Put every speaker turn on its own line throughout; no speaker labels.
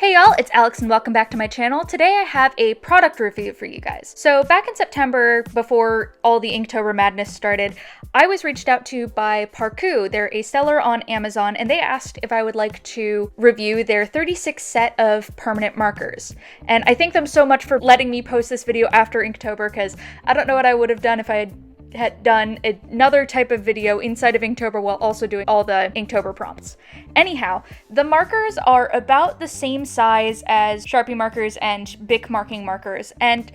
Hey y'all, it's Alex and welcome back to my channel. Today I have a product review for you guys. So back in September, before all the Inktober madness started, I was reached out to by KOO. They're a seller on Amazon, and they asked if I would like to review their 36 set of permanent markers. And I thank them so much for letting me post this video after Inktober, because I don't know what I would have done if I had done another type of video inside of Inktober while also doing all the Inktober prompts. Anyhow, the markers are about the same size as Sharpie markers and Bic marking markers, and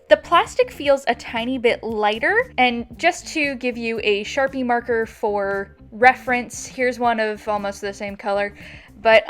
the plastic feels a tiny bit lighter. And just to give you a Sharpie marker for reference, here's one of almost the same color. But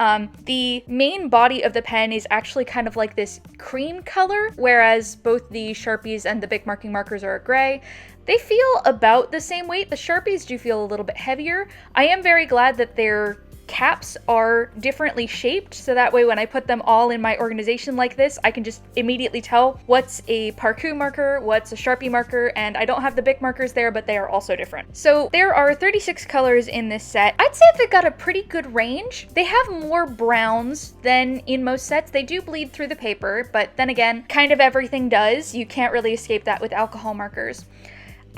the main body of the pen is actually kind of like this cream color, whereas both the Sharpies and the Bic marking markers are gray. They feel about the same weight. The Sharpies do feel a little bit heavier. I am very glad that their caps are differently shaped, so that way when I put them all in my organization like this, I can just immediately tell what's a KOO marker, what's a Sharpie marker, and I don't have the Bic markers there, but they are also different. So there are 36 colors in this set. I'd say they've got a pretty good range. They have more browns than in most sets. They do bleed through the paper, but then again, kind of everything does. You can't really escape that with alcohol markers.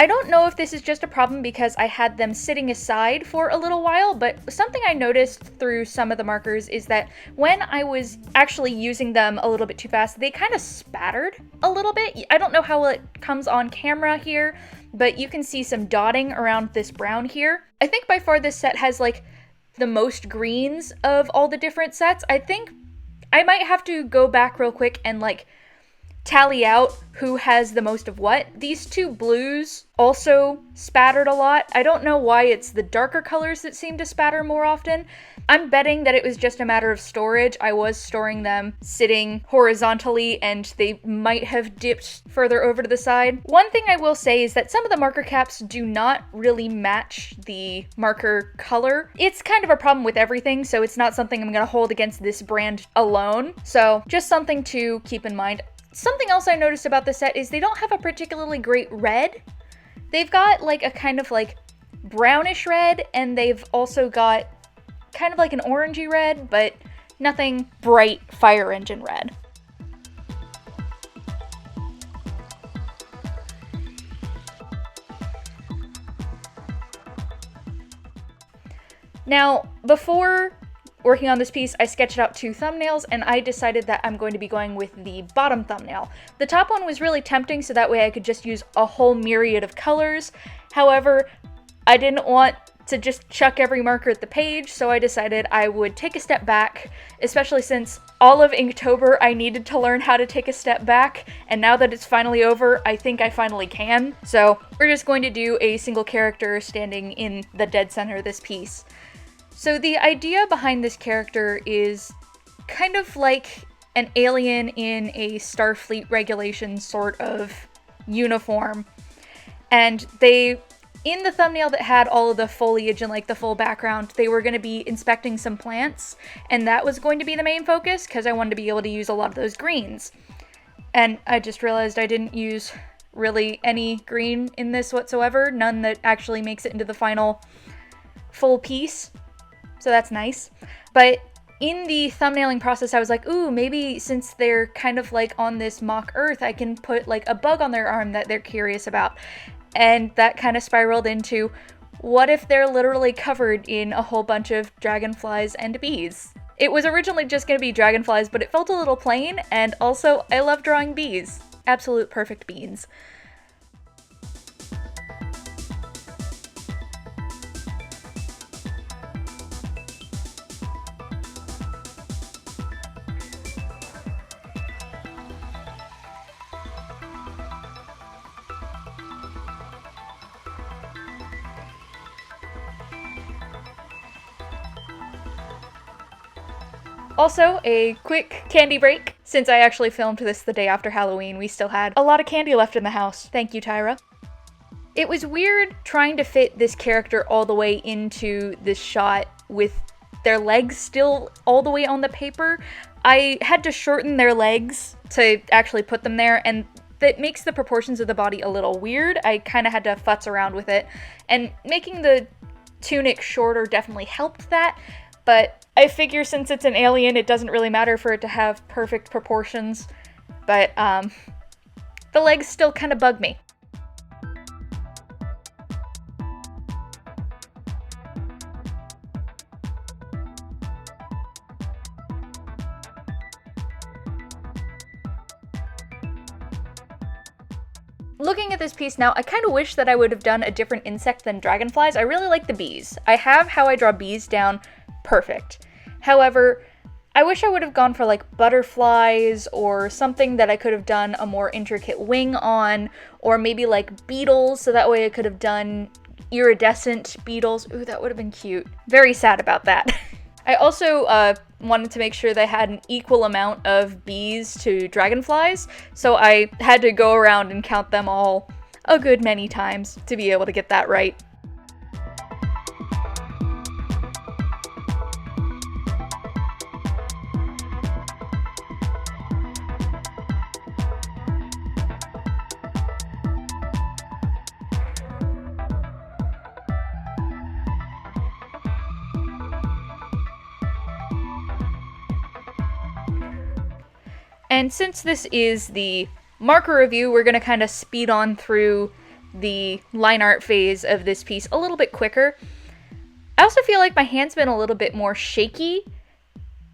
I don't know if this is just a problem because I had them sitting aside for a little while, but something I noticed through some of the markers is that when I was actually using them a little bit too fast, they kind of spattered a little bit. I don't know how it comes on camera here, but you can see some dotting around this brown here. I think by far this set has like the most greens of all the different sets. I think I might have to go back real quick and like tally out who has the most of what. These two blues also spattered a lot. I don't know why it's the darker colors that seem to spatter more often. I'm betting that it was just a matter of storage. I was storing them sitting horizontally and they might have dipped further over to the side. One thing I will say is that some of the marker caps do not really match the marker color. It's kind of a problem with everything, so it's not something I'm going to hold against this brand alone. So just something to keep in mind. Something else I noticed about this set is they don't have a particularly great red. They've got like a kind of like brownish red, and they've also got kind of like an orangey red, but nothing bright fire engine red. Now, before working on this piece, I sketched out two thumbnails, and I decided that I'm going to be going with the bottom thumbnail. The top one was really tempting, so that way I could just use a whole myriad of colors. However, I didn't want to just chuck every marker at the page, so I decided I would take a step back, especially since all of Inktober I needed to learn how to take a step back, and now that it's finally over, I think I finally can. So we're just going to do a single character standing in the dead center of this piece. So the idea behind this character is kind of like an alien in a Starfleet regulation sort of uniform. And they, in the thumbnail that had all of the foliage and like the full background, they were going to be inspecting some plants, and that was going to be the main focus because I wanted to be able to use a lot of those greens. And I just realized I didn't use really any green in this whatsoever, none that actually makes it into the final full piece. So that's nice. But in the thumbnailing process, I was like, ooh, maybe since they're kind of like on this mock Earth, I can put like a bug on their arm that they're curious about. And that kind of spiraled into, what if they're literally covered in a whole bunch of dragonflies and bees? It was originally just going to be dragonflies, but it felt a little plain, and also I love drawing bees. Absolute perfect beans. Also, a quick candy break. Since I actually filmed this the day after Halloween, we still had a lot of candy left in the house. Thank you, Tyra. It was weird trying to fit this character all the way into this shot with their legs still all the way on the paper. I had to shorten their legs to actually put them there, and that makes the proportions of the body a little weird. I kind of had to futz around with it, and making the tunic shorter definitely helped that, but I figure since it's an alien, it doesn't really matter for it to have perfect proportions, but the legs still kind of bug me. Looking at this piece now, I kind of wish that I would have done a different insect than dragonflies. I really like the bees. I have how I draw bees down perfect. However, I wish I would have gone for like butterflies or something that I could have done a more intricate wing on, or maybe like beetles, so that way I could have done iridescent beetles. Ooh, that would have been cute. Very sad about that. I also wanted to make sure they had an equal amount of bees to dragonflies, so I had to go around and count them all a good many times to be able to get that right. And since this is the marker review, we're going to kind of speed on through the line art phase of this piece a little bit quicker. I also feel like my hand's been a little bit more shaky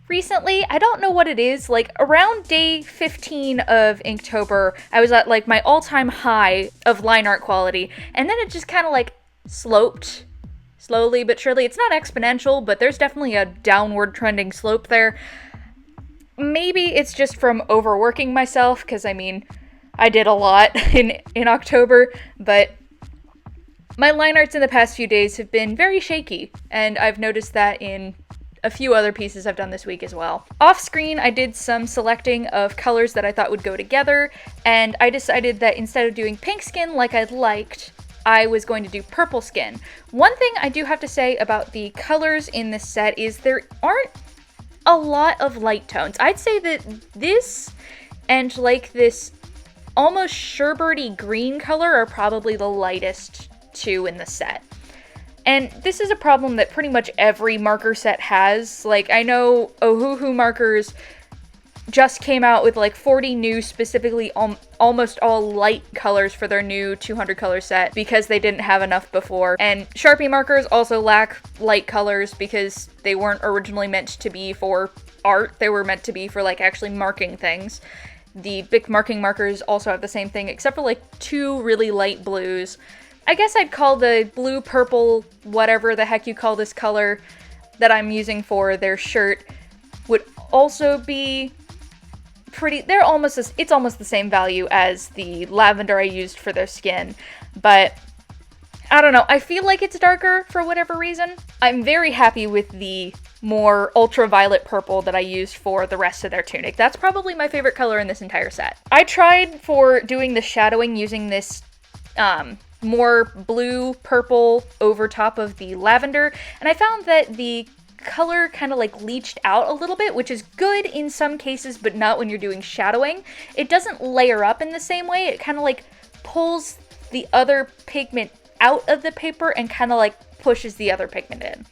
recently. I don't know what it is. Like around day 15 of Inktober, I was at like my all-time high of line art quality, and then it just kind of like sloped slowly but surely. It's not exponential, but there's definitely a downward trending slope there. Maybe it's just from overworking myself, because I mean, I did a lot in October, but my line arts in the past few days have been very shaky, and I've noticed that in a few other pieces I've done this week as well. Off screen, I did some selecting of colors that I thought would go together, and I decided that instead of doing pink skin like I'd liked, I was going to do purple skin. One thing I do have to say about the colors in this set is there aren't a lot of light tones. I'd say that this and like this almost sherbety green color are probably the lightest two in the set. And this is a problem that pretty much every marker set has. Like, I know Ohuhu markers just came out with like 40 new, specifically almost all light colors for their new 200 color set because they didn't have enough before. And Sharpie markers also lack light colors because they weren't originally meant to be for art. They were meant to be for like actually marking things. The Bic marking markers also have the same thing, except for like two really light blues. I guess I'd call the blue, purple, whatever the heck you call this color that I'm using for their shirt would also be pretty, it's almost the same value as the lavender I used for their skin, but I don't know, I feel like it's darker for whatever reason. I'm very happy with the more ultraviolet purple that I used for the rest of their tunic. That's probably my favorite color in this entire set. I tried for doing the shadowing using this more blue purple over top of the lavender, and I found that the color kind of like leached out a little bit, which is good in some cases, but not when you're doing shadowing. It doesn't layer up in the same way. It kind of like pulls the other pigment out of the paper and kind of like pushes the other pigment in.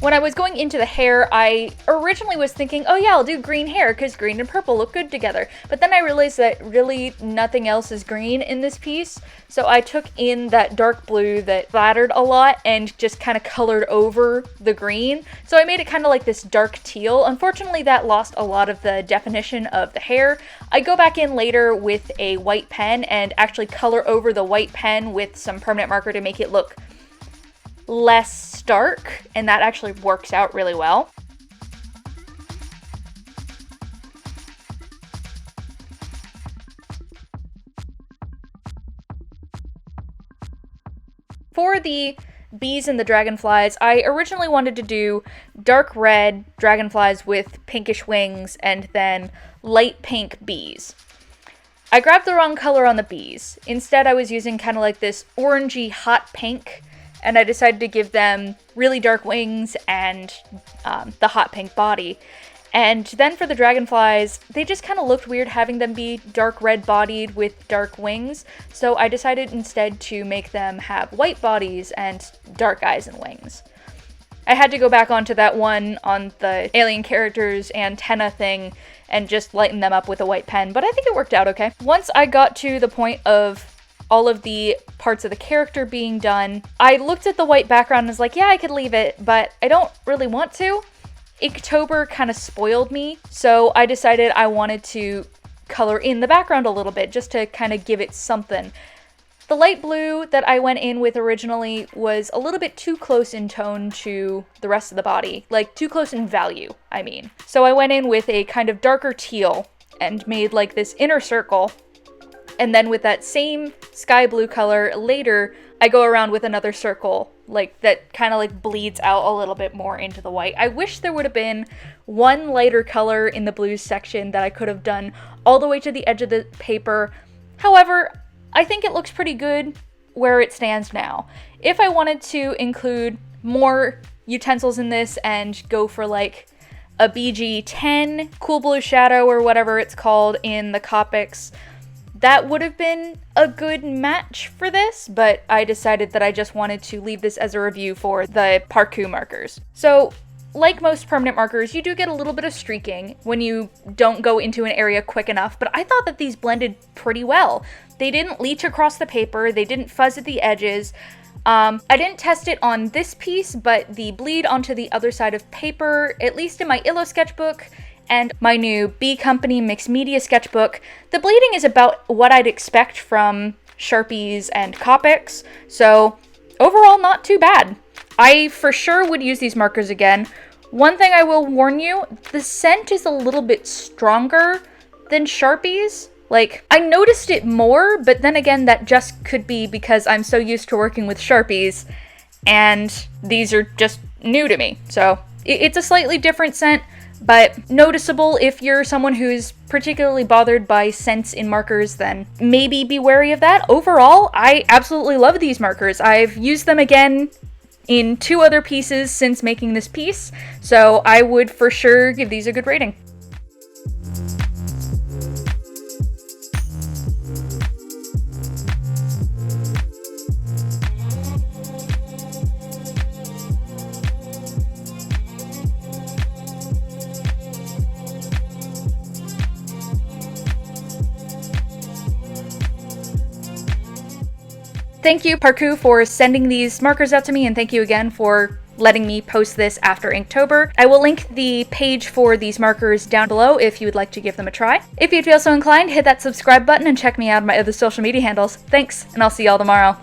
When I was going into the hair, I originally was thinking, oh yeah, I'll do green hair because green and purple look good together. But then I realized that really nothing else is green in this piece. So I took in that dark blue that flattered a lot and just kind of colored over the green. So I made it kind of like this dark teal. Unfortunately, that lost a lot of the definition of the hair. I go back in later with a white pen and actually color over the white pen with some permanent marker to make it look less stark, and that actually works out really well. For the bees and the dragonflies, I originally wanted to do dark red dragonflies with pinkish wings and then light pink bees. I grabbed the wrong color on the bees. Instead, I was using kind of like this orangey hot pink and I decided to give them really dark wings and the hot pink body. And then for the dragonflies, they just kind of looked weird having them be dark red bodied with dark wings, so I decided instead to make them have white bodies and dark eyes and wings. I had to go back onto that one on the alien characters antenna thing and just lighten them up with a white pen, but I think it worked out okay. Once I got to the point of all of the parts of the character being done, I looked at the white background and was like, yeah, I could leave it, but I don't really want to. Inktober kind of spoiled me, so I decided I wanted to color in the background a little bit just to kind of give it something. The light blue that I went in with originally was a little bit too close in tone to the rest of the body, like too close in value, I mean. So I went in with a kind of darker teal and made like this inner circle, and then with that same sky blue color later, I go around with another circle like that kind of like bleeds out a little bit more into the white. I wish there would have been one lighter color in the blues section that I could have done all the way to the edge of the paper. However, I think it looks pretty good where it stands now. If I wanted to include more utensils in this and go for like a BG10 cool blue shadow or whatever it's called in the Copics, that would have been a good match for this, but I decided that I just wanted to leave this as a review for the KOO markers. So, like most permanent markers, you do get a little bit of streaking when you don't go into an area quick enough, but I thought that these blended pretty well. They didn't leach across the paper, they didn't fuzz at the edges. I didn't test it on this piece, but the bleed onto the other side of paper, at least in my Illo sketchbook, and my new B Company Mixed Media sketchbook, the bleeding is about what I'd expect from Sharpies and Copics, so overall not too bad. I for sure would use these markers again. One thing I will warn you, the scent is a little bit stronger than Sharpies. Like, I noticed it more, but then again, that just could be because I'm so used to working with Sharpies, and these are just new to me. So, it's a slightly different scent, but noticeable. If you're someone who's particularly bothered by scents in markers, then maybe be wary of that. Overall, I absolutely love these markers. I've used them again in 2 other pieces since making this piece, so I would for sure give these a good rating. Thank you, KOO, for sending these markers out to me, and thank you again for letting me post this after Inktober. I will link the page for these markers down below if you would like to give them a try. If you feel so inclined, hit that subscribe button and check me out on my other social media handles. Thanks, and I'll see y'all tomorrow.